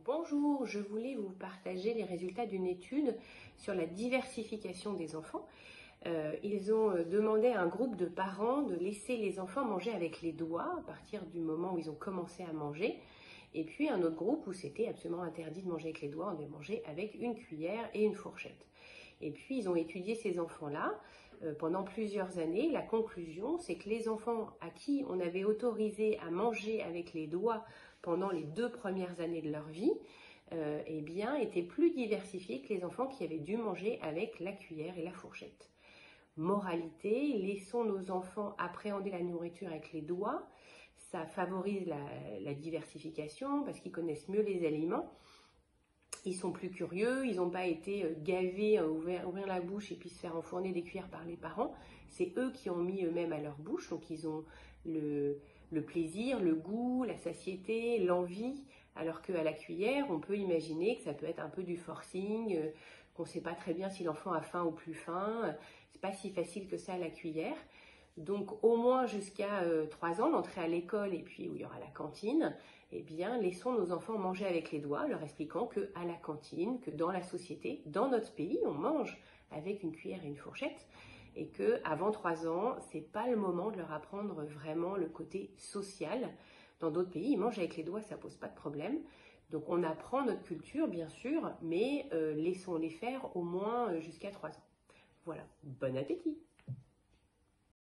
Bonjour, je voulais vous partager les résultats d'une étude sur la diversification des enfants. Ils ont demandé à un groupe de parents de laisser les enfants manger avec les doigts à partir du moment où ils ont commencé à manger. Et puis un autre groupe où c'était absolument interdit de manger avec les doigts, on devait manger avec une cuillère et une fourchette. Et puis ils ont étudié ces enfants-là pendant plusieurs années. La conclusion, c'est que les enfants à qui on avait autorisé à manger avec les doigts pendant les 2 premières années de leur vie, eh bien, étaient plus diversifiés que les enfants qui avaient dû manger avec la cuillère et la fourchette. Moralité, laissons nos enfants appréhender la nourriture avec les doigts. Ça favorise la diversification parce qu'ils connaissent mieux les aliments. Ils sont plus curieux, ils n'ont pas été gavés à ouvrir la bouche et puis se faire enfourner des cuillères par les parents. C'est eux qui ont mis eux-mêmes à leur bouche, donc ils ont le plaisir, le goût, la satiété, l'envie, alors qu'à la cuillère, on peut imaginer que ça peut être un peu du forcing, qu'on ne sait pas très bien si l'enfant a faim ou plus faim. C'est pas si facile que ça à la cuillère. Donc au moins jusqu'à 3 ans, l'entrée à l'école et puis où il y aura la cantine, eh bien laissons nos enfants manger avec les doigts, leur expliquant qu'à la cantine, que dans la société, dans notre pays, on mange avec une cuillère et une fourchette et qu'avant 3 ans, c'est pas le moment de leur apprendre vraiment le côté social. Dans d'autres pays, ils mangent avec les doigts, ça pose pas de problème. Donc on apprend notre culture, bien sûr, mais laissons-les faire au moins jusqu'à 3 ans. Voilà, bon appétit!